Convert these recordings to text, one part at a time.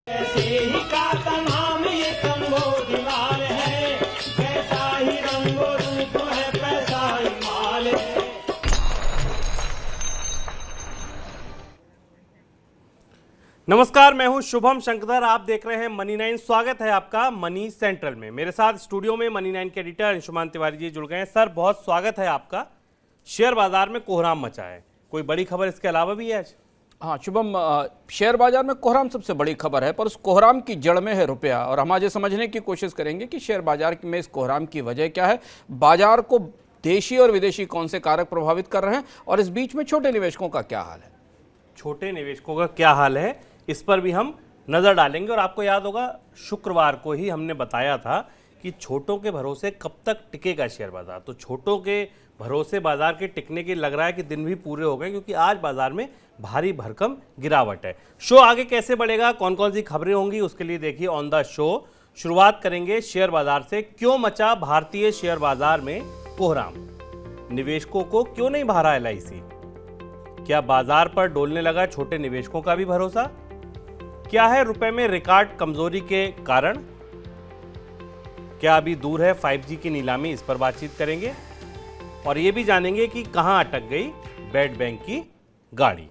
ऐसे ही का तमाम ये तंगो दीवार है, कैसा ही रंगो रूप है, पैसा ही माल है। नमस्कार, मैं हूं शुभम शंकर। आप देख रहे हैं मनी 9। स्वागत है आपका मनी सेंट्रल में। मेरे साथ स्टूडियो में मनी 9 के एडिटर अंशुमान तिवारी जी जुड़ गए हैं। सर, बहुत स्वागत है आपका। शेयर बाजार में कोहराम मचा है, कोई बड़ी खबर इसके अलावा भी है आज? हाँ शुभम, शेयर बाजार में कोहराम सबसे बड़ी खबर है, पर उस कोहराम की जड़ में है रुपया। और हम आज ये समझने की कोशिश करेंगे कि शेयर बाजार में इस कोहराम की वजह क्या है, बाजार को देशी और विदेशी कौन से कारक प्रभावित कर रहे हैं, और इस बीच में छोटे निवेशकों का क्या हाल है। छोटे निवेशकों का क्या हाल है, इस पर भी हम नज़र डालेंगे। और आपको याद होगा, शुक्रवार को ही हमने बताया था कि छोटों के भरोसे कब तक टिकेगा शेयर बाजार। तो छोटों के भरोसे बाजार के टिकने के लग रहा है कि दिन भी पूरे हो गए, क्योंकि आज बाजार में भारी भरकम गिरावट है। शो आगे कैसे बढ़ेगा, कौन कौन सी खबरें होंगी, उसके लिए देखिए ऑन द शो। शुरुआत करेंगे शेयर बाजार से। क्यों मचा भारतीय शेयर बाजार में कोहराम? निवेशकों को क्यों नहीं भरा LIC? क्या बाजार पर डोलने लगा छोटे निवेशकों का भी भरोसा? क्या है रुपए में रिकॉर्ड कमजोरी के कारण? क्या अभी दूर है 5G की नीलामी? इस पर बातचीत करेंगे। और यह भी जानेंगे कि कहां अटक गई बेड बैंक की गाड़ी।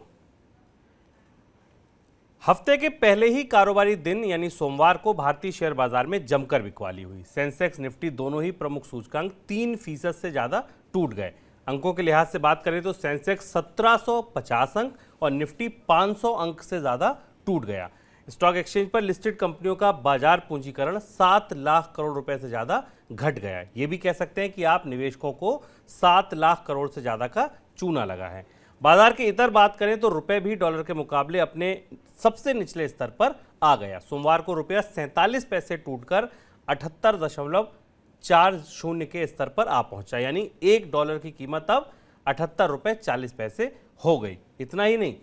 हफ्ते के पहले ही कारोबारी दिन यानी सोमवार को भारतीय शेयर बाजार में जमकर बिकवाली हुई। सेंसेक्स निफ्टी दोनों ही प्रमुख सूचकांक 3% से ज्यादा टूट गए। अंकों के लिहाज से बात करें तो सेंसेक्स 1750 अंक और निफ्टी 500 अंक से ज्यादा टूट गया। स्टॉक एक्सचेंज पर लिस्टेड कंपनियों का बाजार पूंजीकरण 7 लाख करोड़ रुपए से ज्यादा घट गया है। ये भी कह सकते हैं कि आप निवेशकों को 7 लाख करोड़ से ज्यादा का चूना लगा है। बाजार के इतर बात करें तो रुपए भी डॉलर के मुकाबले अपने सबसे निचले स्तर पर आ गया। सोमवार को रुपया 47 पैसे टूटकर 78.40 के स्तर पर आ पहुंचा, यानी $1 की कीमत अब 78.40 हो गई। इतना ही नहीं,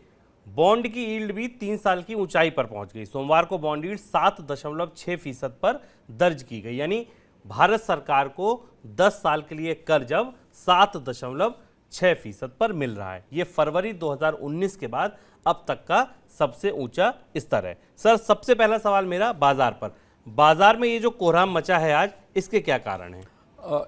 बॉन्ड की यील्ड भी 3 साल की ऊंचाई पर पहुंच गई। सोमवार को बॉन्ड यील्ड 7.6% पर दर्ज की गई, यानी भारत सरकार को 10 साल के लिए कर्ज अब 7.6% पर मिल रहा है। यह फरवरी 2019 के बाद अब तक का सबसे ऊंचा स्तर है। सर, सबसे पहला सवाल मेरा बाजार पर। बाजार में ये जो कोहराम मचा है आज, इसके क्या कारण है?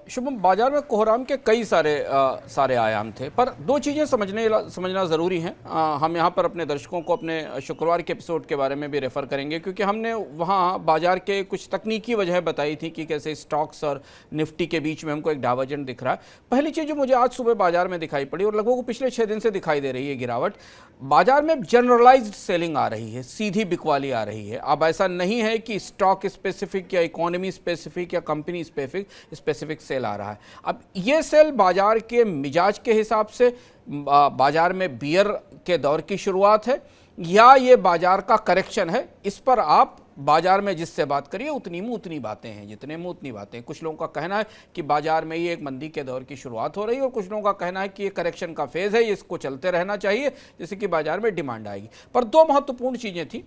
शुभम, बाजार में कोहराम के कई सारे आयाम थे, पर दो चीज़ें समझना ज़रूरी हैं। हम यहाँ पर अपने दर्शकों को अपने शुक्रवार के एपिसोड के बारे में भी रेफ़र करेंगे, क्योंकि हमने वहाँ बाजार के कुछ तकनीकी वजह बताई थी कि कैसे स्टॉक्स और निफ्टी के बीच में हमको एक डाइवर्जेंट दिख रहा है। पहली चीज़ जो मुझे आज सुबह बाजार में दिखाई पड़ी और लगभग पिछले 6 दिन से दिखाई दे रही है गिरावट, बाजार में जनरलाइज्ड सेलिंग आ रही है, सीधी बिकवाली आ रही है। अब ऐसा नहीं है कि स्टॉक स्पेसिफिक या इकोनॉमी स्पेसिफिक या कंपनी स्पेसिफिक सेल आ रहा है। अब ये सेल बाजार के मिजाज के हिसाब से बाजार में बियर के दौर की शुरुआत है या ये बाजार का करेक्शन है, इस पर आप बाजार में जिससे बात करिए उतनी मुंह उतनी बातें हैं, जितने मुंह उतनी बातें। कुछ लोगों का कहना है कि बाजार में ये एक मंदी के दौर की शुरुआत हो रही है, और कुछ लोगों का कहना है कि ये करेक्शन का फेज है, इसको चलते रहना चाहिए, जिससे कि बाजार में डिमांड आएगी। पर दो महत्वपूर्ण चीज़ें थी।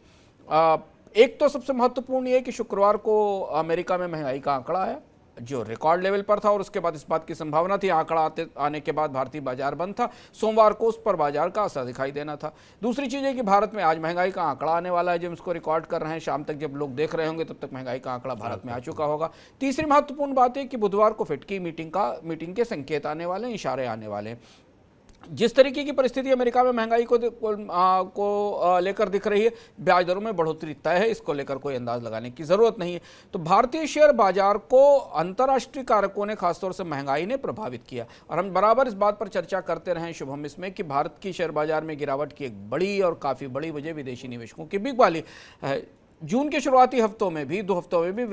एक तो सबसे महत्वपूर्ण ये कि शुक्रवार को अमेरिका में महंगाई का आंकड़ा आया जो रिकॉर्ड लेवल पर था, और उसके बाद इस बात की संभावना थी, आंकड़ा आने के बाद भारतीय बाजार बंद था। सोमवार को उस पर बाजार का असर दिखाई देना था। दूसरी चीज़ है कि भारत में आज महंगाई का आंकड़ा आने वाला है, जब इसको रिकॉर्ड कर रहे हैं। शाम तक जब लोग देख रहे होंगे तब तक महंगाई का आंकड़ा भारत में आ चुका होगा। तीसरी महत्वपूर्ण बात है कि बुधवार को फिट की मीटिंग के संकेत आने वाले हैं, इशारे आने वाले हैं। जिस तरीके की परिस्थिति अमेरिका में महंगाई को लेकर दिख रही है, ब्याज दरों में बढ़ोतरी तय है, इसको लेकर कोई अंदाज लगाने की जरूरत नहीं है। तो भारतीय शेयर बाजार को अंतर्राष्ट्रीय कारकों ने, खासतौर से महंगाई ने प्रभावित किया। और हम बराबर इस बात पर चर्चा करते रहे शुभम इसमें कि भारत की शेयर बाजार में गिरावट की एक बड़ी और काफ़ी बड़ी वजह विदेशी निवेशकों की बिकवाली है। जून के शुरुआती हफ्तों में भी, 2 हफ्तों में भी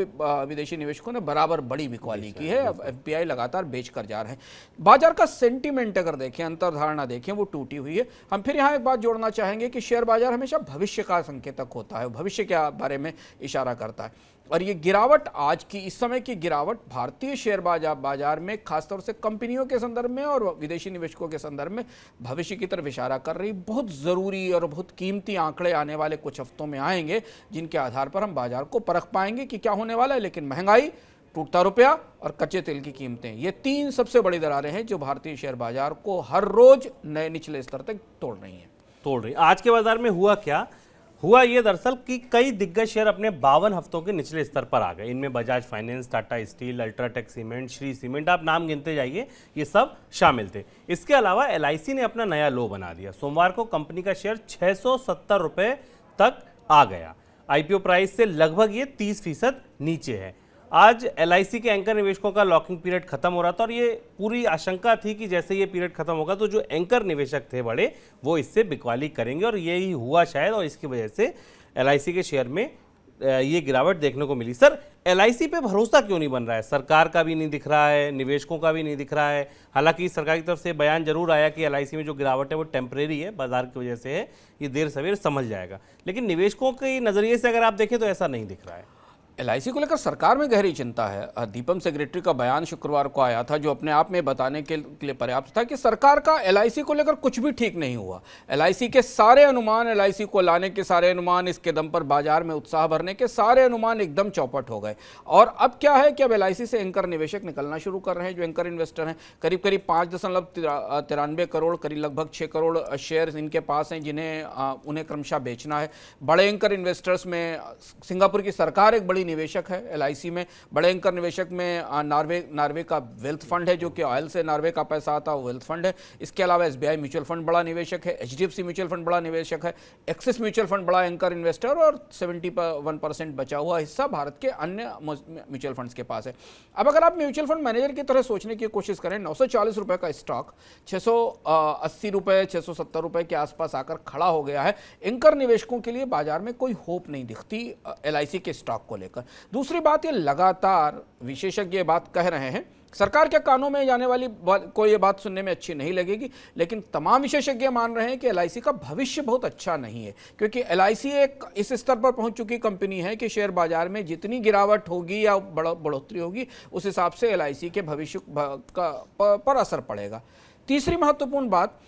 विदेशी निवेशकों ने बराबर बड़ी बिकवाली की है। अब FPI लगातार बेच कर जा रहे हैं। बाजार का सेंटीमेंट अगर देखें, अंतर्धारणा देखें, वो टूटी हुई है। हम फिर यहाँ एक बात जोड़ना चाहेंगे कि शेयर बाजार हमेशा भविष्य का संकेतक होता है, भविष्य के बारे में इशारा करता है। और ये गिरावट, आज की इस समय की गिरावट भारतीय शेयर बाजार में खासतौर से कंपनियों के संदर्भ में और विदेशी निवेशकों के संदर्भ में भविष्य की तरफ इशारा कर रही। बहुत ज़रूरी और बहुत कीमती आंकड़े आने वाले कुछ हफ्तों में आएंगे, जिनके आधार पर हम बाजार को परख पाएंगे कि क्या होने वाला है। लेकिन महंगाई, टूटता रुपया और कच्चे तेल की कीमतें, ये 3 सबसे बड़ी दरारें हैं जो भारतीय शेयर बाजार को हर रोज नए निचले स्तर तक तोड़ रही हैं। आज के बाजार में हुआ क्या? हुआ ये दरअसल कि कई दिग्गज शेयर अपने 52 हफ्तों के निचले स्तर पर आ गए। इनमें Bajaj finance, Tata steel, UltraTech cement, Shri cement, आप नाम गिनते जाइए, ये सब शामिल थे। इसके अलावा एलआईसी ने अपना नया लो बना दिया। सोमवार को कंपनी का शेयर 670 रुपए तक आ गया। आईपीओ प्राइस से लगभग ये 30% नीचे है। आज एलआईसी के एंकर निवेशकों का लॉकिंग पीरियड खत्म हो रहा था और ये पूरी आशंका थी कि जैसे ये पीरियड खत्म होगा तो जो एंकर निवेशक थे बड़े, वो इससे बिकवाली करेंगे, और यही हुआ शायद, और इसकी वजह से एलआईसी के शेयर में ये गिरावट देखने को मिली। सर, एलआईसी पे भरोसा क्यों नहीं बन रहा है? सरकार का भी नहीं दिख रहा है, निवेशकों का भी नहीं दिख रहा है। हालांकि सरकार की तरफ से बयान जरूर आया कि एलआईसी में जो गिरावट है वो टेम्परेरी है, बाजार की वजह से है, ये देर सवेर समझ जाएगा। लेकिन निवेशकों के नज़रिए से अगर आप देखें तो ऐसा नहीं दिख रहा है। एलआईसी को लेकर सरकार में गहरी चिंता है। दीपम सेक्रेटरी का बयान शुक्रवार को आया था, जो अपने आप में बताने के लिए पर्याप्त था कि सरकार का एलआईसी को लेकर कुछ भी ठीक नहीं हुआ। एलआईसी के सारे अनुमान, एलआईसी को लाने के सारे अनुमान, इसके दम पर बाजार में उत्साह भरने के सारे अनुमान एकदम चौपट हो गए। और अब क्या है कि अब एलआईसी से एंकर निवेशक निकलना शुरू कर रहे हैं। जो एंकर इन्वेस्टर हैं, करीब करीब 5.93 करोड़, करीब लगभग 6 करोड़ शेयर इनके पास हैं, जिन्हें उन्हें क्रमशः बेचना है। बड़े एंकर इन्वेस्टर्स में सिंगापुर की सरकार एक बड़ी निवेशक है एलआईसी में। बड़े एंकर निवेशक में नॉर्वे का वेल्थ फंड है, जो कि ऑयल से नॉर्वे का पैसा आता है, वो वेल्थ फंड है। इसके अलावा एसबीआई म्यूचुअल फंड बड़ा निवेशक है, एचडीएफसी म्यूचुअल फंड बड़ा निवेशक है, एक्सिस म्यूचुअल फंड बड़ा एंकर इन्वेस्टर, और 71% बचा हुआ हिस्सा भारत के अन्य म्यूचुअल फंड्स के पास है। अब अगर आप म्यूचुअल फंड मैनेजर की तरह सोचने की कोशिश करें, 940 रुपए का स्टॉक 680 रुपए, 670 रुपए के आसपास आकर खड़ा हो गया है। एंकर निवेशकों के लिए बाजार में कोई होप नहीं दिखती एलआईसी के स्टॉक को लेकर। दूसरी बात, ये लगातार विशेषज्ञ बात कह रहे हैं, सरकार के कानों में जाने वाली कोई ये बात सुनने में अच्छी नहीं लगेगी, लेकिन तमाम विशेषज्ञ मान रहे हैं कि एलआईसी का भविष्य बहुत अच्छा नहीं है, क्योंकि एलआईसी एक इस स्तर पर पहुंच चुकी कंपनी है कि शेयर बाजार में जितनी गिरावट होगी या बढ़ोतरी होगी, उस हिसाब से एलआईसी के भविष्य पर असर पड़ेगा। तीसरी महत्वपूर्ण बात,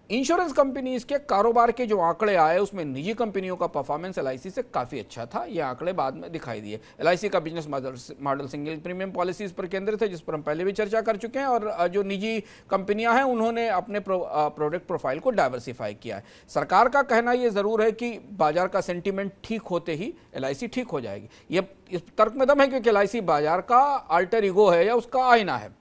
इंश्योरेंस कंपनीज के कारोबार के जो आंकड़े आए, उसमें निजी कंपनियों का परफॉर्मेंस एलआईसी से काफ़ी अच्छा था। ये आंकड़े बाद में दिखाई दिए। एलआईसी का business model single premium policies पर केंद्रित है, जिस पर हम पहले भी चर्चा कर चुके हैं, और जो निजी कंपनियां हैं उन्होंने अपने प्रोडक्ट प्रोफाइल को डाइवर्सिफाई किया है। सरकार का कहना ये ज़रूर है कि बाजार का सेंटीमेंट ठीक होते ही एलआईसी ठीक हो जाएगी। ये इस तर्क में दम है, क्योंकि एलआईसी बाजार का अल्टर ईगो है या उसका आईना है।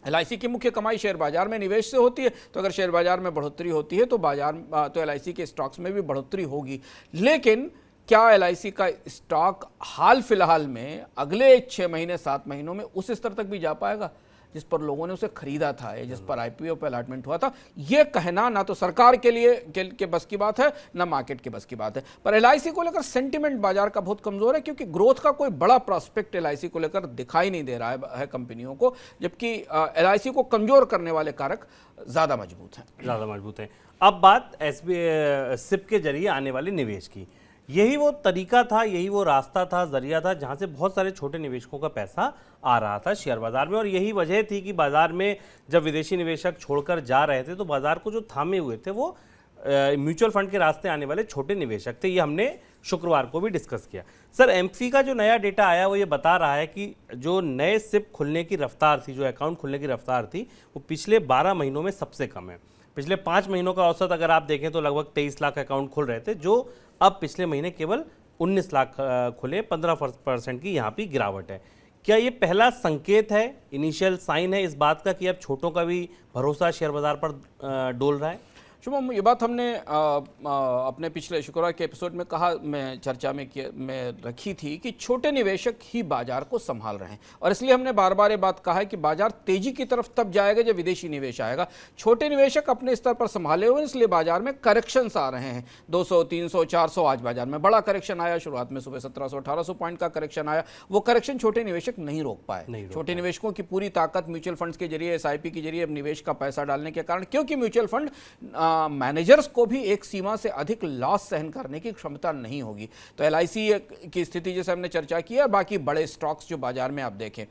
एलआईसी की मुख्य कमाई शेयर बाजार में निवेश से होती है, तो अगर शेयर बाजार में बढ़ोतरी होती है तो एलआईसी के स्टॉक्स में भी बढ़ोतरी होगी। लेकिन क्या एलआईसी का स्टॉक हाल फिलहाल में अगले 6 महीने 7 महीनों में उस स्तर तक भी जा पाएगा जिस पर लोगों ने उसे खरीदा था, जिस पर आईपीओ पर अलॉटमेंट हुआ था? यह कहना ना तो सरकार के लिए के बस की बात है, ना मार्केट के बस की बात है। पर एलआईसी को लेकर सेंटीमेंट बाजार का बहुत कमजोर है, क्योंकि ग्रोथ का कोई बड़ा प्रॉस्पेक्ट एलआईसी को लेकर दिखाई नहीं दे रहा है कंपनियों को, जबकि एलआईसी को कमजोर करने वाले कारक ज्यादा मजबूत हैं। अब बात सिप के जरिए आने वाले निवेश की। यही वो तरीका था, यही वो रास्ता था, जरिया था, जहां से बहुत सारे छोटे निवेशकों का पैसा आ रहा था शेयर बाजार में। और यही वजह थी कि बाजार में जब विदेशी निवेशक छोड़कर जा रहे थे तो बाजार को जो थामे हुए थे वो म्यूचुअल फंड के रास्ते आने वाले छोटे निवेशक थे। ये हमने शुक्रवार को भी डिस्कस किया। सर, एमफी का जो नया डेटा आया वो ये बता रहा है कि जो नए सिप खुलने की रफ्तार थी, जो अकाउंट खुलने की रफ्तार थी, वो पिछले 12 महीनों में सबसे कम है। पिछले 5 महीनों का औसत अगर आप देखें तो लगभग 23 लाख अकाउंट खुल रहे थे, जो अब पिछले महीने केवल 19 लाख खुले। 15% की यहाँ पे गिरावट है। क्या ये पहला संकेत है, इनिशियल साइन है इस बात का कि अब छोटों का भी भरोसा शेयर बाजार पर डोल रहा है? शुभम, ये बात हमने अपने पिछले शुक्रवार के एपिसोड में कहा, मैं चर्चा में रखी थी कि छोटे निवेशक ही बाजार को संभाल रहे हैं, और इसलिए हमने बार बार ये बात कहा है कि बाजार तेजी की तरफ तब जाएगा जब विदेशी निवेश आएगा। छोटे निवेशक अपने स्तर पर संभाले हुए, इसलिए बाजार में करेक्शंस आ रहे हैं। 200, 300, 400 आज बाजार में बड़ा करेक्शन आया। शुरुआत में सुबह 1700, 1800 पॉइंट का करेक्शन आया। वो करेक्शन छोटे निवेशक नहीं रोक पाए। छोटे निवेशकों की पूरी ताकत म्यूचुअल फंड्स के जरिए, एसआईपी के जरिए निवेश का पैसा डालने के कारण, क्योंकि म्यूचुअल फंड मैनेजर्स को भी एक सीमा से अधिक लॉस सहन करने की क्षमता नहीं होगी। तो एलआईसी की स्थिति जैसे हमने चर्चा की है, बाकी बड़े स्टॉक्स जो बाजार में आप देखें,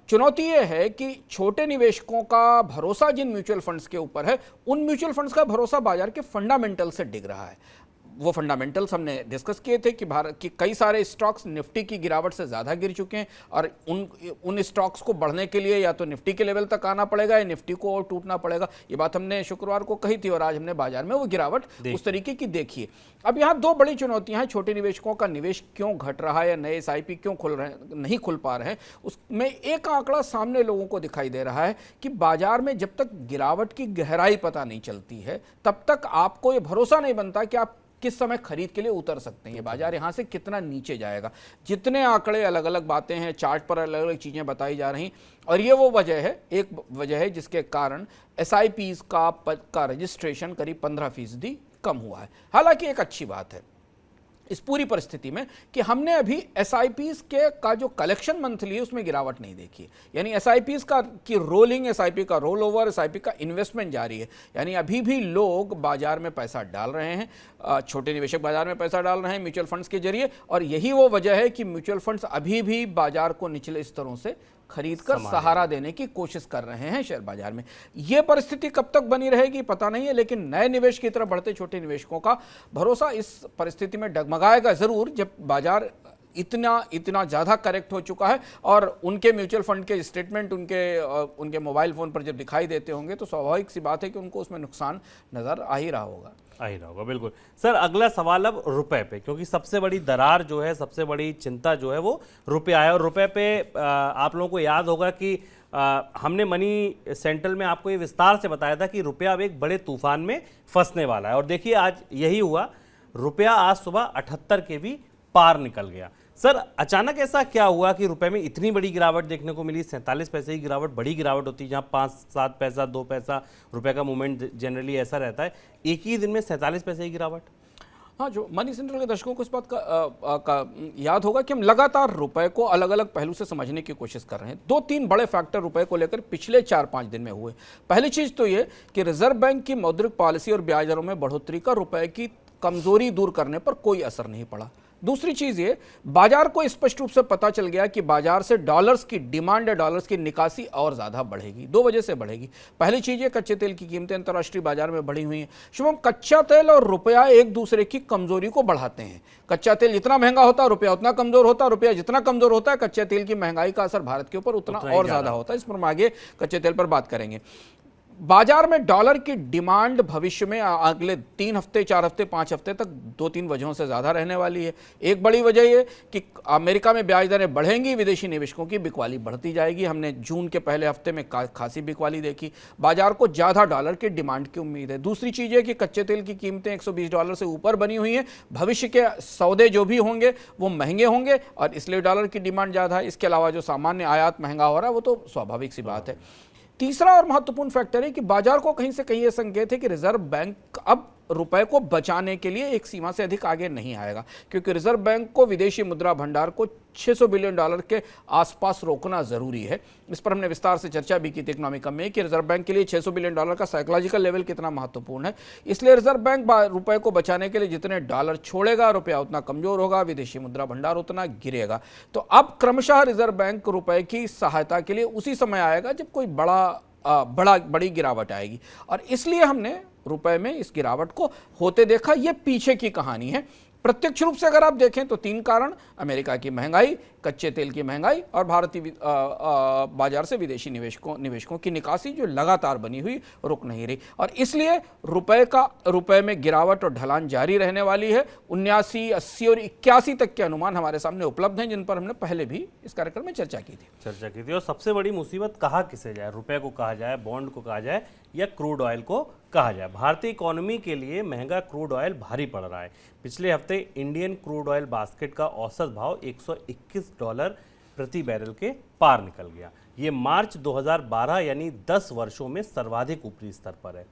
चुनौती यह है कि छोटे निवेशकों का भरोसा जिन म्यूचुअल फंड्स के ऊपर है, उन म्यूचुअल फंड्स का भरोसा बाजार के फंडामेंटल से डिग रहा है। वो फंडामेंटल्स हमने डिस्कस किए थे कि भारत की कई सारे स्टॉक्स निफ्टी की गिरावट से ज़्यादा गिर चुके हैं और उन स्टॉक्स को बढ़ने के लिए या तो निफ्टी के लेवल तक आना पड़ेगा या निफ्टी को और टूटना पड़ेगा। ये बात हमने शुक्रवार को कही थी और आज हमने बाजार में वो गिरावट उस तरीके की देखी है। अब यहाँ दो बड़ी चुनौतियां हैं, छोटे निवेशकों का निवेश क्यों घट रहा है या नए SIP क्यों नहीं खुल पा रहे हैं। उसमें एक आंकड़ा सामने लोगों को दिखाई दे रहा है कि बाजार में जब तक गिरावट की गहराई पता नहीं चलती है तब तक आपको ये भरोसा नहीं बनता कि आप किस समय खरीद के लिए उतर सकते हैं, ये बाजार यहाँ से कितना नीचे जाएगा। जितने आंकड़े, अलग अलग बातें हैं, चार्ट पर अलग अलग चीज़ें बताई जा रही, और ये वो वजह है, एक वजह है जिसके कारण SIPs का रजिस्ट्रेशन करीब 15% कम हुआ है। हालांकि एक अच्छी बात है इस पूरी परिस्थिति में कि हमने अभी SIPs का जो कलेक्शन मंथली है उसमें गिरावट नहीं देखी है। यानी SIPs की रोलिंग, SIP का रोल ओवर, SIP का इन्वेस्टमेंट जारी है। यानी अभी भी लोग बाजार में पैसा डाल रहे हैं, छोटे निवेशक बाजार में पैसा डाल रहे हैं म्यूचुअल फंड्स के जरिए, और यही वो वजह है कि म्यूचुअल फंड्स अभी भी बाजार को निचले स्तरों से खरीदकर सहारा देने की कोशिश कर रहे हैं शेयर बाजार में। यह परिस्थिति कब तक बनी रहेगी पता नहीं है, लेकिन नए निवेश की तरफ बढ़ते छोटे निवेशकों का भरोसा इस परिस्थिति में डगमगाएगा जरूर जब बाजार इतना ज़्यादा करेक्ट हो चुका है और उनके म्यूचुअल फंड के स्टेटमेंट उनके मोबाइल फ़ोन पर जब दिखाई देते होंगे तो स्वाभाविक सी बात है कि उनको उसमें नुकसान नज़र आ ही रहा होगा। बिल्कुल सर। अगला सवाल अब रुपए पे, क्योंकि सबसे बड़ी दरार जो है, सबसे बड़ी चिंता जो है वो रुपया है। और रुपए पे आप लोगों को याद होगा कि हमने मनी सेंट्रल में आपको ये विस्तार से बताया था कि रुपया अब एक बड़े तूफान में फंसने वाला है, और देखिए आज यही हुआ। रुपया आज सुबह 78 के भी पार निकल गया। सर अचानक ऐसा क्या हुआ कि रुपए में इतनी बड़ी गिरावट देखने को मिली? 47 पैसे की गिरावट बड़ी गिरावट होती है, जहां 5-7 पैसा 2 पैसा रुपए का मूवमेंट जनरली ऐसा रहता है, एक ही दिन में 47 पैसे की गिरावट। हाँ, जो मनी सेंट्रल के दर्शकों को इस बात का याद होगा कि हम लगातार रुपए को अलग अलग पहलू से समझने की कोशिश कर रहे हैं। 2-3 बड़े फैक्टर रुपए को लेकर पिछले 4-5 दिन में हुए। पहली चीज तो ये कि रिजर्व बैंक की मौद्रिक पॉलिसी और ब्याज दरों में बढ़ोतरी का रुपए की कमजोरी दूर करने पर कोई असर नहीं पड़ा। दूसरी चीज ये, बाजार को स्पष्ट रूप से पता चल गया कि बाजार से डॉलर्स की डिमांड या डॉलर्स की निकासी और ज्यादा बढ़ेगी। 2 वजह से बढ़ेगी। पहली चीज ये, कच्चे तेल की कीमतें अंतर्राष्ट्रीय बाजार में बढ़ी हुई हैं। शुभम, कच्चा तेल और रुपया एक दूसरे की कमजोरी को बढ़ाते हैं। कच्चा तेल जितना महंगा होता है रुपया उतना कमजोर होता है, रुपया जितना कमजोर होता है कच्चे तेल की महंगाई का असर भारत के ऊपर उतना और ज्यादा होता है। इस पर हम आगे कच्चे तेल पर बात करेंगे। बाजार में डॉलर की डिमांड भविष्य में अगले 3 हफ्ते, 4 हफ्ते, 5 हफ्ते तक 2-3 वजहों से ज़्यादा रहने वाली है। एक बड़ी वजह ये कि अमेरिका में ब्याज दरें बढ़ेंगी, विदेशी निवेशकों की बिकवाली बढ़ती जाएगी। हमने जून के पहले हफ्ते में खासी बिकवाली देखी। बाजार को ज़्यादा डॉलर की डिमांड की उम्मीद है। दूसरी चीज़ है कि कच्चे तेल की कीमतें $120 से ऊपर बनी हुई हैं। भविष्य के सौदे जो भी होंगे वो महंगे होंगे और इसलिए डॉलर की डिमांड ज़्यादा है। इसके अलावा जो सामान्य आयात महंगा हो रहा है वो तो स्वाभाविक सी बात है। तीसरा और महत्वपूर्ण फैक्टर है कि बाजार को कहीं से कहीं यह संकेत है कि रिजर्व बैंक अब रुपए को बचाने के लिए एक सीमा से अधिक आगे नहीं आएगा, क्योंकि रिजर्व बैंक को विदेशी मुद्रा भंडार को $600 बिलियन के आसपास रोकना जरूरी है। इस पर हमने विस्तार से चर्चा भी की थी इकोनॉमिक में कि रिजर्व बैंक के लिए $600 बिलियन का साइकोलॉजिकल लेवल कितना महत्वपूर्ण है। इसलिए रिजर्व बैंक रुपए को बचाने के लिए जितने डॉलर छोड़ेगा रुपया उतना कमजोर होगा, विदेशी मुद्रा भंडार उतना गिरेगा। तो अब क्रमशः रिजर्व बैंक रुपए की सहायता के लिए उसी समय आएगा जब कोई बड़ी गिरावट आएगी, और इसलिए हमने रुपए में इस गिरावट को होते देखा। यह पीछे की कहानी है। प्रत्यक्ष रूप से अगर आप देखें तो 3 कारण, अमेरिका की महंगाई, कच्चे तेल की महंगाई और भारतीय बाजार से विदेशी निवेशकों की निकासी जो लगातार बनी हुई रुक नहीं रही, और इसलिए रुपए में गिरावट और ढलान जारी रहने वाली है। 79, 80 और 81 तक के अनुमान हमारे सामने उपलब्ध हैं, जिन पर हमने पहले भी इस कार्यक्रम में चर्चा की थी। और सबसे बड़ी मुसीबत कहा किसे जाए, रुपए को कहा जाए, बॉन्ड को कहा जाए या क्रूड ऑयल को कहा जाए। भारतीय इकोनॉमी के लिए महंगा क्रूड ऑयल भारी पड़ रहा है। पिछले हफ्ते इंडियन क्रूड ऑयल बास्केट का औसत भाव $121 प्रति बैरल के पार निकल गया। ये मार्च 2012 यानी 10 वर्षों में सर्वाधिक ऊपरी स्तर पर है।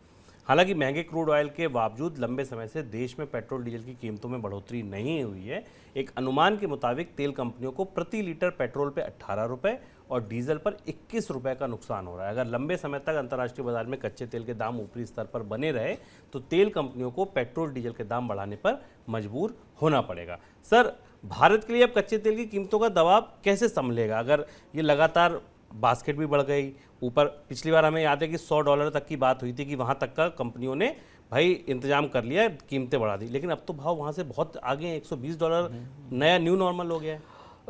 हालांकि महंगे क्रूड ऑयल के बावजूद लंबे समय से देश में पेट्रोल डीजल की कीमतों में बढ़ोतरी नहीं हुई है। एक अनुमान के मुताबिक तेल कंपनियों को प्रति लीटर पेट्रोल पे 18 रुपये और डीजल पर 21 रुपये का नुकसान हो रहा है। अगर लंबे समय तक अंतर्राष्ट्रीय बाजार में कच्चे तेल के दाम ऊपरी स्तर पर बने रहे तो तेल कंपनियों को पेट्रोल डीजल के दाम बढ़ाने पर मजबूर होना पड़ेगा। सर, भारत के लिए अब कच्चे तेल की कीमतों का दबाव कैसे संभलेगा? अगर ये लगातार बास्केट भी बढ़ गई ऊपर, पिछली बार हमें याद है कि $100 तक की बात हुई थी कि वहाँ तक का कंपनियों ने भाई इंतजाम कर लिया, कीमतें बढ़ा दी, लेकिन अब तो भाव वहाँ से बहुत आगे हैं, $120 नया न्यू नॉर्मल हो गया है।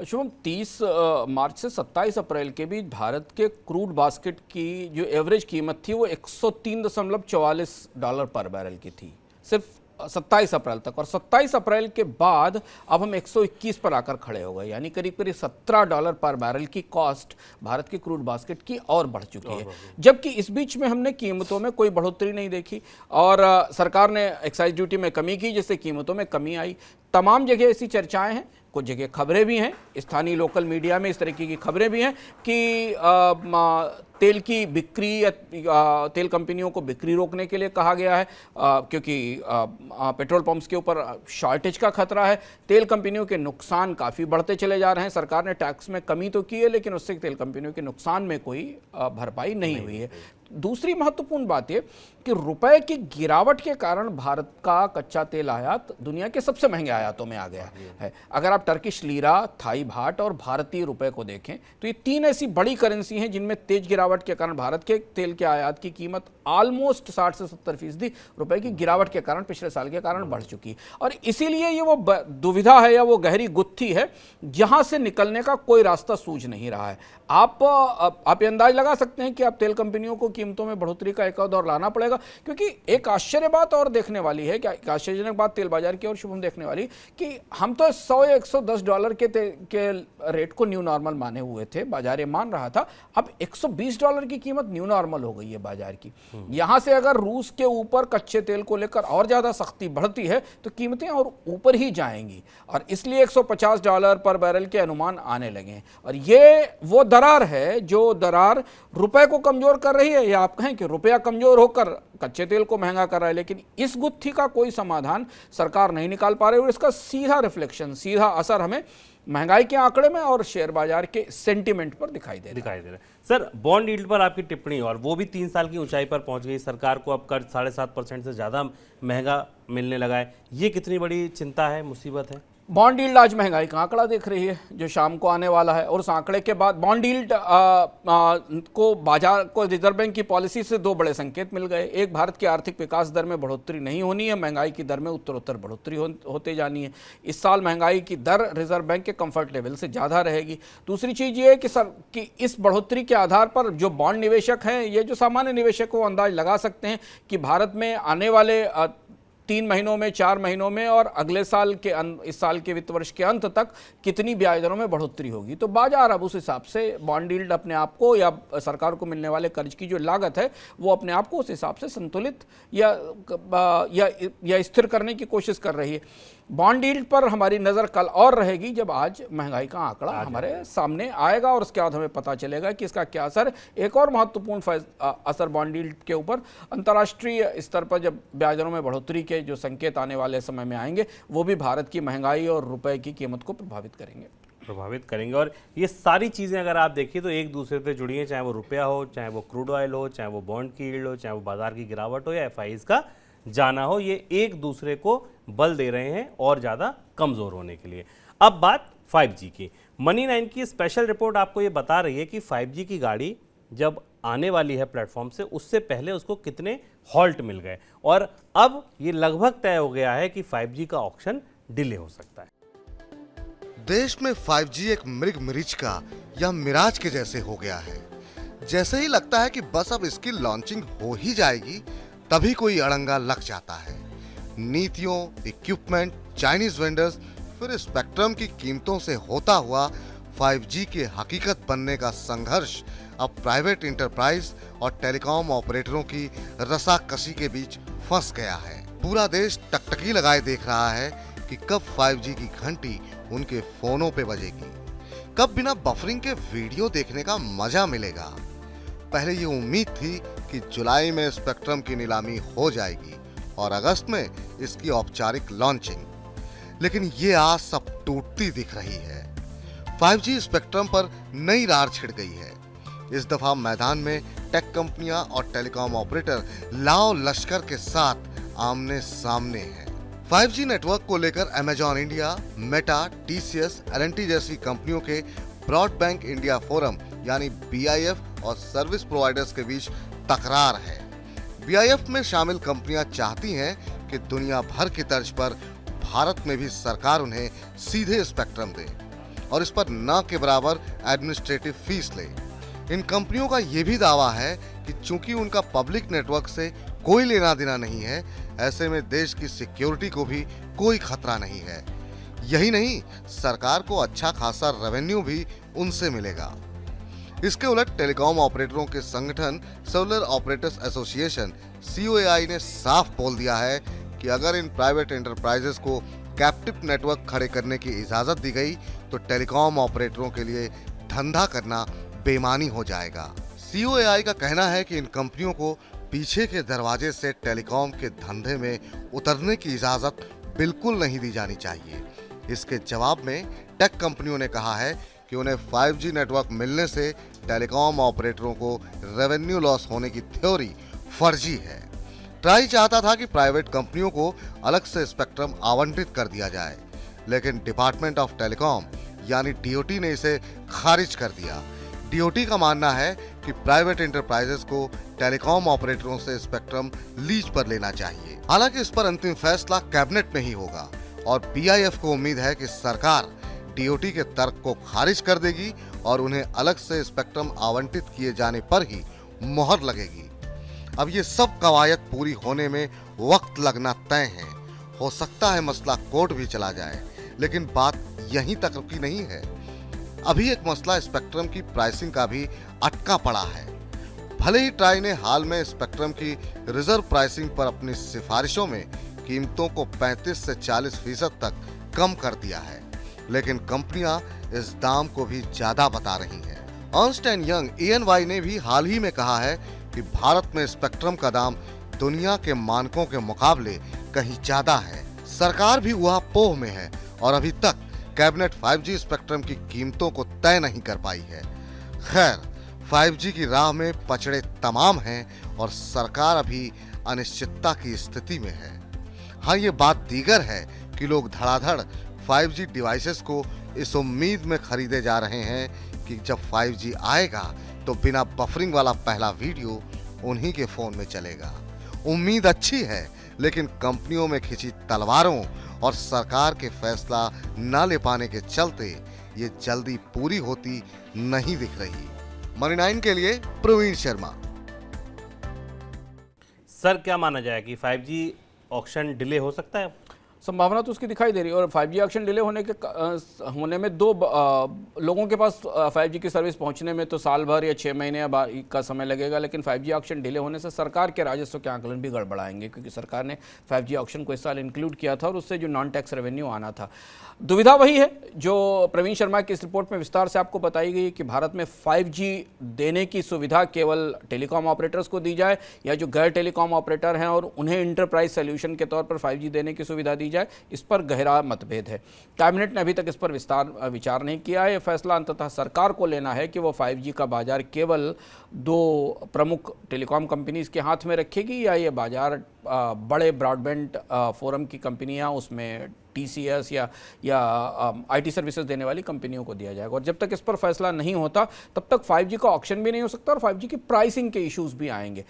शुभम, 30 मार्च से 27 अप्रैल के बीच भारत के क्रूड बास्केट की जो एवरेज कीमत थी वो $103.44 पर बैरल की थी, सिर्फ 27 अप्रैल तक। और 27 अप्रैल के बाद अब हम 121 पर आकर खड़े हो गए, यानी करीब करीब $17 पर बैरल की कॉस्ट भारत की क्रूड बास्केट की और बढ़ चुकी है। जबकि इस बीच में हमने कीमतों में कोई बढ़ोतरी नहीं देखी और सरकार ने एक्साइज ड्यूटी में कमी की, जिससे कीमतों में कमी आई। तमाम जगह ऐसी चर्चाएं हैं, कुछ जगह खबरें भी हैं, स्थानीय लोकल मीडिया में इस तरीके की खबरें भी हैं कि तेल की बिक्री या तेल कंपनियों को बिक्री रोकने के लिए कहा गया है, क्योंकि पेट्रोल पंप्स के ऊपर शॉर्टेज का खतरा है। तेल कंपनियों के नुकसान काफ़ी बढ़ते चले जा रहे हैं। सरकार ने टैक्स में कमी तो की है, लेकिन उससे तेल कंपनियों के नुकसान में कोई भरपाई नहीं हुई है। दूसरी महत्वपूर्ण बात यह कि रुपए की गिरावट के कारण भारत का कच्चा तेल आयात दुनिया के सबसे महंगे आयातों में आ गया है। अगर आप टर्किश लीरा, थाई बाट और भारतीय रुपए को देखें तो ये तीन ऐसी बड़ी करेंसी हैं जिनमें तेज गिरावट के कारण भारत के तेल के आयात की कीमत ऑलमोस्ट 60 से 70% रुपए की गिरावट के कारण, पिछले साल के कारण बढ़ चुकी। और इसीलिए ये वो दुविधा है या वो गहरी गुत्थी है जहां से निकलने का कोई रास्ता सूझ नहीं रहा है। आप ये अंदाज लगा सकते हैं कि आप तेल कंपनियों को कीमतों में बढ़ोतरी का एक और दौर लाना पड़ेगा, क्योंकि एक आश्चर्य बात और देखने वाली है, क्या आश्चर्यजनक बात तेल बाजार की और शुभम देखने वाली, कि हम तो $100 या $110 के रेट को न्यू नॉर्मल माने हुए थे, बाजार ये मान रहा था। अब $120 की कीमत न्यू नॉर्मल हो गई है बाजार की। यहां से अगर रूस के ऊपर कच्चे तेल को लेकर और ज्यादा सख्ती बढ़ती है तो कीमतें और ऊपर ही जाएंगी, और इसलिए $150 पर बैरल के अनुमान आने लगे हैं। और ये वो दरार है जो दरार रुपए को कमजोर कर रही है, या आप कहें कि रुपया कमजोर होकर कच्चे तेल को महंगा कर रहा है। लेकिन इस गुत्थी का कोई समाधान सरकार नहीं निकाल पा रही, और इसका सीधा रिफ्लेक्शन, सीधा असर हमें महंगाई के आंकड़े में और शेयर बाजार के सेंटीमेंट पर दिखाई दे रहा है। सर, बॉन्ड यील्ड पर आपकी टिप्पणी, और वो भी 3 साल की ऊंचाई पर पहुंच गई, सरकार को अब कर्ज 7.5% से ज़्यादा महंगा मिलने लगा है। ये कितनी बड़ी चिंता है, मुसीबत है? बॉन्ड यील्ड आज महंगाई का आंकड़ा देख रही है जो शाम को आने वाला है, और उस आंकड़े के बाद बॉन्ड यील्ड को बाजार को रिजर्व बैंक की पॉलिसी से दो बड़े संकेत मिल गए। एक, भारत की आर्थिक विकास दर में बढ़ोतरी नहीं होनी है, महंगाई की दर में उत्तरोत्तर बढ़ोतरी होते जानी है। इस साल महंगाई की दर रिजर्व बैंक के कंफर्ट लेवल से ज़्यादा रहेगी। दूसरी चीज़ ये है कि इस बढ़ोतरी के आधार पर जो बॉन्ड निवेशक हैं, ये जो सामान्य निवेशक वो अंदाज लगा सकते हैं कि भारत में आने वाले 3 महीनों में, 4 महीनों में और अगले साल के इस साल के वित्त वर्ष के अंत तक कितनी ब्याज दरों में बढ़ोतरी होगी। तो बाजार अब उस हिसाब से बॉन्ड यील्ड अपने आप को, या सरकार को मिलने वाले कर्ज की जो लागत है वो अपने आप को उस हिसाब से संतुलित या स्थिर करने की कोशिश कर रही है। बॉन्ड यील्ड पर हमारी नज़र कल और रहेगी जब आज महंगाई का आंकड़ा हमारे सामने आएगा, और उसके बाद हमें पता चलेगा कि इसका क्या असर। एक और महत्वपूर्ण असर बॉन्ड यील्ड के ऊपर अंतर्राष्ट्रीय स्तर पर जब ब्याज दरों में बढ़ोतरी के जो संकेत आने वाले समय में आएंगे, वो भी भारत की महंगाई और रुपए की कीमत को प्रभावित करेंगे। और ये सारी चीज़ें अगर आप देखिए तो एक दूसरे से जुड़ी हैं, चाहे वो रुपया हो, चाहे वो क्रूड ऑयल हो, चाहे वो बॉन्ड की यील्ड हो, चाहे वो बाजार की गिरावट हो, या FIs का जाना हो, ये एक दूसरे को बल दे रहे हैं और ज़्यादा कमज़ोर होने के लिए। अब बात 5G की। मनी 9 की स्पेशल रिपोर्ट आपको ये बता रही है कि 5G की गाड़ी जब आने वाली है प्लेटफॉर्म से, उससे पहले उसको कितने हॉल्ट मिल गए, और अब ये लगभग तय हो गया है कि 5G का ऑक्शन डिले हो सकता है। देश में 5G एक मृग मरीचिका या मिराज के जैसे हो गया है। जैसे ही लगता है कि बस अब इसकी लॉन्चिंग हो ही जाएगी, तभी कोई अड़ंगा लग जाता है। नीतियों, इक्विपमेंट, चाइनीज वेंडर्स, फिर स्पेक्ट्रम की कीमतों से होता हुआ 5G के हकीकत बनने का संघर्ष अब प्राइवेट इंटरप्राइज और टेलीकॉम ऑपरेटरों की रसाकसी के बीच फंस गया है। पूरा देश टकटकी लगाए देख रहा है कि कब 5G की घंटी उनके फोनों पे बजेगी, कब बिना बफरिंग के वीडियो देखने का मजा मिलेगा। पहले ये उम्मीद थी कि जुलाई में स्पेक्ट्रम की नीलामी हो जाएगी और अगस्त में इसकी औपचारिक लॉन्चिंग, लेकिन ये आस सब टूटती दिख रही है। 5G स्पेक्ट्रम पर नई रार छिड़ गई है। इस दफा मैदान में टेक कंपनियां और टेलीकॉम ऑपरेटर लाओ लश्कर के साथ आमने सामने हैं। 5G नेटवर्क को लेकर Amazon India, Meta, TCS, L&T जैसी कंपनियों के ब्रॉडबैंड इंडिया फोरम यानी BIF और सर्विस प्रोवाइडर्स के बीच तकरार है। बीआईएफ में शामिल कंपनियां चाहती हैं कि दुनिया भर की तर्ज पर भारत में भी सरकार उन्हें सीधे स्पेक्ट्रम दे और इस पर न के बराबर एडमिनिस्ट्रेटिव फीस ले। इन कंपनियों का ये भी दावा है कि चूंकि उनका पब्लिक नेटवर्क से कोई लेना देना नहीं है, ऐसे में देश की सिक्योरिटी को भी कोई खतरा नहीं है। यही नहीं, सरकार को अच्छा खासा रेवेन्यू भी उनसे मिलेगा। इसके उलट टेलीकॉम ऑपरेटरों के संगठन सेलुलर ऑपरेटर्स एसोसिएशन COAI ने साफ बोल दिया है कि अगर इन प्राइवेट एंटरप्राइजेस को कैप्टिव नेटवर्क खड़े करने की इजाजत दी गई तो टेलीकॉम ऑपरेटरों के लिए धंधा करना बेईमानी हो जाएगा। COAI का कहना है कि इन कंपनियों को पीछे के दरवाजे से टेलीकॉम के धंधे में उतरने की इजाजत बिल्कुल नहीं दी जानी चाहिए। इसके जवाब में टेक कंपनियों ने कहा है कि उन्हें 5G नेटवर्क मिलने से टेलीकॉम ऑपरेटरों को रेवेन्यू लॉस होने की थ्योरी फर्जी है। ट्राई चाहता था कि प्राइवेट कंपनियों को अलग से स्पेक्ट्रम आवंटित कर दिया जाए, लेकिन डिपार्टमेंट ऑफ टेलीकॉम यानी DOT ने इसे खारिज कर दिया। DOT का मानना है कि प्राइवेट एंटरप्राइजेस को टेलीकॉम ऑपरेटरों से स्पेक्ट्रम लीज पर लेना चाहिए। हालांकि इस पर अंतिम फैसला कैबिनेट में ही होगा और BIF को उम्मीद है कि सरकार DOT के तर्क को खारिज कर देगी और उन्हें अलग से स्पेक्ट्रम आवंटित किए जाने पर ही मोहर लगेगी। अब ये सब कवायद पूरी होने में वक्त लगना तय है। हो सकता है मसला कोर्ट भी चला जाए, लेकिन बात यहीं तक रुकी नहीं है। अभी एक मसला स्पेक्ट्रम की प्राइसिंग का भी अटका पड़ा है। भले ही ट्राई ने हाल में स्पेक्ट्रम की रिजर्व प्राइसिंग पर अपनी सिफारिशों में कीमतों को 35 से 40% तक कम कर दिया है, लेकिन कंपनियां इस दाम को भी ज्यादा बता रही हैं। अर्न्स्ट एंड यंग EY ने भी हाल ही में कहा है कि भारत में स्पेक्ट्रम का दाम दुनिया के मानकों के मुकाबले कहीं ज्यादा है। सरकार भी वह पोह में है और अभी तक कैबिनेट 5G स्पेक्ट्रम की कीमतों को तय नहीं कर पाई है। खैर, 5G की राह में पचड़े तमाम हैं और सरकार अभी अनिश्चितता की स्थिति में है। हाँ, ये बात दीगर है कि लोग धड़ाधड़ 5G डिवाइसेस को इस उम्मीद में खरीदे जा रहे हैं कि जब 5G आएगा तो बिना बफरिंग वाला पहला वीडियो उन्हीं के फोन में चलेगा। उम्मीद अच्छी है, लेकिन कंपनियों में खिंची तलवारों और सरकार के फैसला न ले पाने के चलते ये जल्दी पूरी होती नहीं दिख रही। मनी9 के लिए प्रवीण शर्मा। सर, क्या माना जाए कि 5G ऑक्शन डिले हो सकता है? संभावना तो उसकी दिखाई दे रही है और 5G ऑक्शन डिले होने में दो लोगों के पास 5G की सर्विस पहुंचने में तो साल भर या 6 महीने का समय लगेगा, लेकिन 5G ऑक्शन डिले होने से सरकार के राजस्व के आंकलन भी गड़बड़ाएंगे, क्योंकि सरकार ने 5G ऑक्शन को इस साल इंक्लूड किया था और उससे जो नॉन टैक्स रेवेन्यू आना था। दुविधा वही है जो प्रवीण शर्मा की इस रिपोर्ट में विस्तार से आपको बताई गई कि भारत में 5G देने की सुविधा केवल टेलीकॉम ऑपरेटर्स को दी जाए या जो गैर टेलीकॉम ऑपरेटर हैं और उन्हें इंटरप्राइज सोल्यूशन के तौर पर 5G देने की सुविधा दी जाए, इस पर गहरा मतभेद है। कैबिनेट ने अभी तक इस पर विचार नहीं किया है। यह फैसला अंततः सरकार को लेना है कि वो 5G का बाजार केवल 2 प्रमुख टेलीकॉम कंपनीज के हाथ में रखेगी या ये बाजार बड़े ब्रॉडबैंड फोरम की कंपनियां, उसमें TCS या IT सर्विसेज देने वाली कंपनियों को दिया जाएगा। और जब तक इस पर फैसला नहीं होता तब तक 5G का ऑक्शन भी नहीं हो सकता और 5G की प्राइसिंग के इश्यूज भी आएंगे।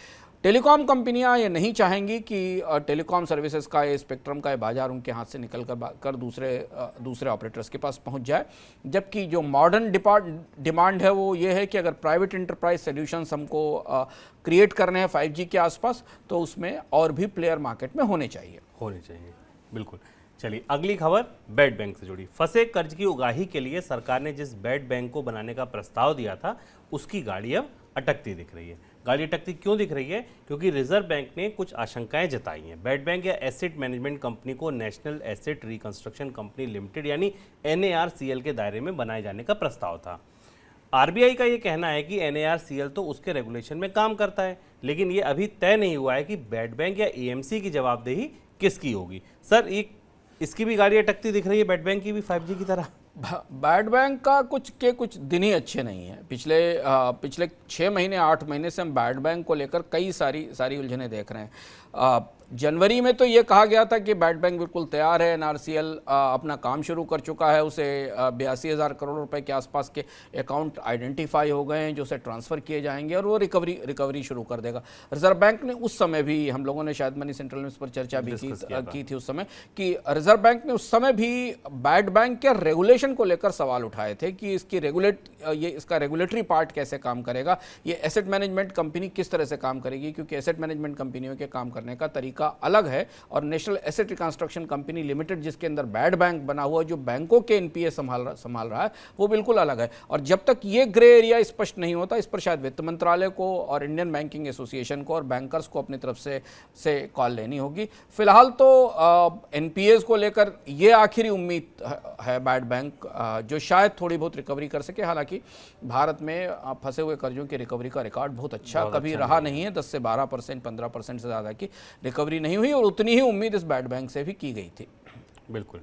टेलीकॉम कंपनियां ये नहीं चाहेंगी कि टेलीकॉम सर्विसेज का ये स्पेक्ट्रम का ये बाजार उनके हाथ से निकल कर दूसरे ऑपरेटर्स के पास पहुंच जाए, जबकि जो मॉडर्न डिमांड है वो ये है कि अगर प्राइवेट एंटरप्राइज सॉल्यूशंस हमको क्रिएट करने हैं 5G के आसपास तो उसमें और भी प्लेयर मार्केट में होने चाहिए। बिल्कुल। चलिए, अगली खबर बेड बैंक से जुड़ी। फंसे कर्ज की उगाही के लिए सरकार ने जिस बेड बैंक को बनाने का प्रस्ताव दिया था उसकी गाड़ी अब अटकती दिख रही है। गाड़ी अटकती क्यों दिख रही है? क्योंकि रिजर्व बैंक ने कुछ आशंकाएं जताई हैं। बेड बैंक या एसेट मैनेजमेंट कंपनी को national asset reconstruction company limited यानी NARCL के दायरे में बनाए जाने का प्रस्ताव था। RBI का ये कहना है कि NARCL तो उसके रेगुलेशन में काम करता है, लेकिन ये अभी तय नहीं हुआ है कि बेड बैंक या AMC की जवाबदेही किसकी होगी। सर, इसकी भी गाड़ी अटकती दिख रही है बेड बैंक की भी 5G की तरह? बैड बैंक का कुछ दिन ही अच्छे नहीं हैं। पिछले 6 महीने 8 महीने से हम बैड बैंक को लेकर कई सारी उलझने देख रहे हैं। जनवरी में तो ये कहा गया था कि बैड बैंक बिल्कुल तैयार है, एनआरसीएल अपना काम शुरू कर चुका है, उसे 82,000 करोड़ रुपए के आसपास के अकाउंट आइडेंटिफाई हो गए हैं जो उसे ट्रांसफ़र किए जाएंगे और वो रिकवरी शुरू कर देगा। रिजर्व बैंक ने उस समय भी, हम लोगों ने शायद मनी सेंट्रल में इस पर चर्चा भी की थी उस समय, कि रिजर्व बैंक ने उस समय भी बैड बैंक के रेगुलेशन को लेकर सवाल उठाए थे कि इसका रेगुलेटरी पार्ट कैसे काम करेगा, ये एसेट मैनेजमेंट कंपनी किस तरह से काम करेगी, क्योंकि एसेट मैनेजमेंट कंपनियों के काम करने का तरीका अलग है और national asset reconstruction company limited जिसके अंदर बैड बैंक बना हुआ जो बैंकों के एनपीए संभाल रहा है वो बिल्कुल अलग है। और जब तक ये ग्रे एरिया स्पष्ट नहीं होता, इस पर शायद वित्त मंत्रालय को और इंडियन बैंकिंग एसोसिएशन को और बैंकर्स को अपनी तरफ से कॉल लेनी होगी। फिलहाल तो एनपीएस को लेकर ये आखिरी उम्मीद है बैड बैंक जो शायद थोड़ी बहुत रिकवरी कर सके। हालांकि भारत में फंसे हुए कर्जों की रिकवरी का रिकॉर्ड बहुत अच्छा कभी रहा नहीं है। 10 से 12%, 15% से ज़्यादा की रिकवरी नहीं हुई और उतनी ही उम्मीद इस बैड बैंक से भी की गई थी। बिल्कुल।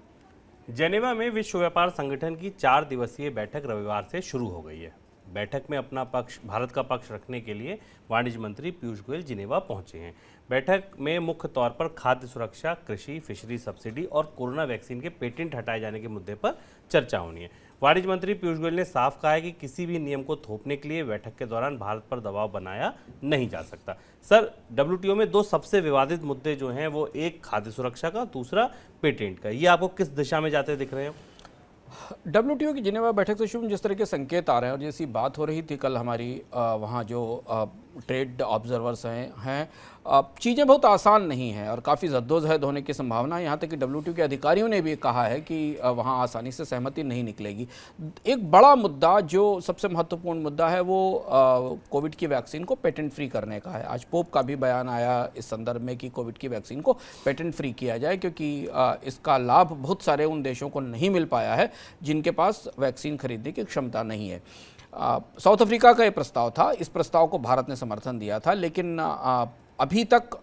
जेनेवा में विश्व व्यापार संगठन की 4 दिवसीय बैठक रविवार से शुरू हो गई है। बैठक में अपना पक्ष, भारत का पक्ष रखने के लिए वाणिज्य मंत्री पीयूष गोयल जिनेवा पहुंचे हैं। बैठक में मुख्य तौर पर खाद्य सुरक्षा, कृषि, फिशरी सब्सिडी और कोरोना वैक्सीन के पेटेंट हटाए जाने के मुद्दे पर चर्चा होनी है। वाणिज्य मंत्री पीयूष गोयल ने साफ कहा है कि किसी भी नियम को थोपने के लिए बैठक के दौरान भारत पर दबाव बनाया नहीं जा सकता। सर, डब्ल्यूटीओ में 2 सबसे विवादित मुद्दे जो हैं वो एक खाद्य सुरक्षा का, दूसरा पेटेंट का, ये आपको किस दिशा में जाते दिख रहे हैं? डब्ल्यूटीओ की जिनेवा बैठक से शुभ जिस तरह के संकेत आ रहे हैं और जैसी बात हो रही थी कल हमारी वहाँ जो ट्रेड ऑब्जर्वर्स हैं चीज़ें बहुत आसान नहीं हैं और काफ़ी जद्दोजहद होने की संभावना है। यहाँ तक कि डब्ल्यूटीओ के अधिकारियों ने भी कहा है कि वहाँ आसानी से सहमति नहीं निकलेगी। एक बड़ा मुद्दा जो सबसे महत्वपूर्ण मुद्दा है वो कोविड की वैक्सीन को पेटेंट फ्री करने का है। आज पोप का भी बयान आया इस संदर्भ में कि कोविड की वैक्सीन को पेटेंट फ्री किया जाए, क्योंकि इसका लाभ बहुत सारे उन देशों को नहीं मिल पाया है जिनके पास वैक्सीन खरीदने की क्षमता नहीं है। साउथ अफ्रीका का ये प्रस्ताव था, इस प्रस्ताव को भारत ने समर्थन दिया था, लेकिन अभी तक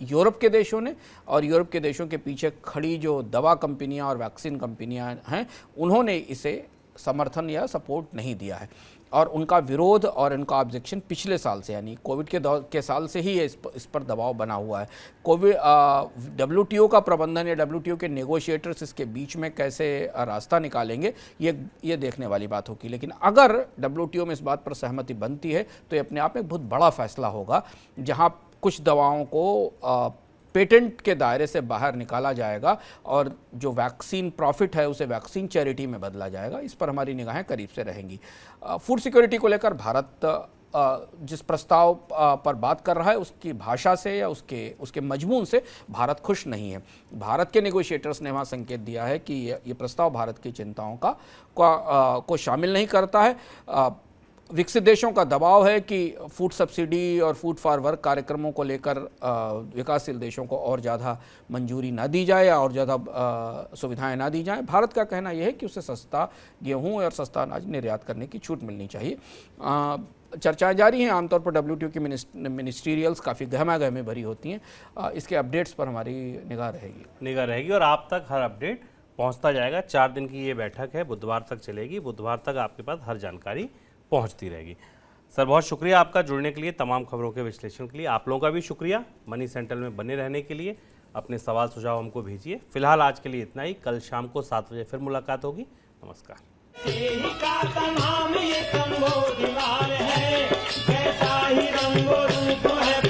यूरोप के देशों ने और यूरोप के देशों के पीछे खड़ी जो दवा कंपनियां और वैक्सीन कंपनियां हैं उन्होंने इसे समर्थन या सपोर्ट नहीं दिया है और उनका विरोध और उनका ऑब्जेक्शन पिछले साल से, यानी कोविड के साल से ही इस पर दबाव बना हुआ है। कोविड डब्ल्यूटीओ का प्रबंधन या डब्ल्यूटीओ के नेगोशिएटर्स इसके बीच में कैसे रास्ता निकालेंगे ये देखने वाली बात होगी। लेकिन अगर डब्ल्यूटीओ में इस बात पर सहमति बनती है तो ये अपने आप में बहुत बड़ा फैसला होगा, जहाँ कुछ दवाओं को पेटेंट के दायरे से बाहर निकाला जाएगा और जो वैक्सीन प्रॉफिट है उसे वैक्सीन चैरिटी में बदला जाएगा। इस पर हमारी निगाहें करीब से रहेंगी। फूड सिक्योरिटी को लेकर भारत जिस प्रस्ताव पर बात कर रहा है उसकी भाषा से या उसके मजमून से भारत खुश नहीं है। भारत के नेगोशिएटर्स ने वहाँ संकेत दिया है कि ये प्रस्ताव भारत की चिंताओं को शामिल नहीं करता है। विकसित देशों का दबाव है कि फूड सब्सिडी और फूड फॉर वर्क कार्यक्रमों को लेकर विकासशील देशों को और ज़्यादा मंजूरी ना दी जाए या और ज़्यादा सुविधाएं ना दी जाएं। भारत का कहना यह है कि उसे सस्ता गेहूं और सस्ता अनाज निर्यात करने की छूट मिलनी चाहिए। चर्चाएं जारी हैं। आमतौर पर डब्ल्यूटीओ की मिनिस्ट्रियल्स काफ़ी गहमा-गहमी भरी होती हैं। इसके अपडेट्स पर हमारी निगाह रहेगी और आप तक हर अपडेट पहुँचता जाएगा। 4 दिन की ये बैठक है, बुधवार तक चलेगी। बुधवार तक आपके पास हर जानकारी पहुंचती रहेगी। सर, बहुत शुक्रिया आपका जुड़ने के लिए, तमाम खबरों के विश्लेषण के लिए। आप लोगों का भी शुक्रिया मनी सेंट्रल में बने रहने के लिए। अपने सवाल सुझाव हमको भेजिए। फिलहाल आज के लिए इतना ही। कल शाम को 7 बजे फिर मुलाकात होगी। नमस्कार। नाम ये है, कैसा ही रंगो रूप है।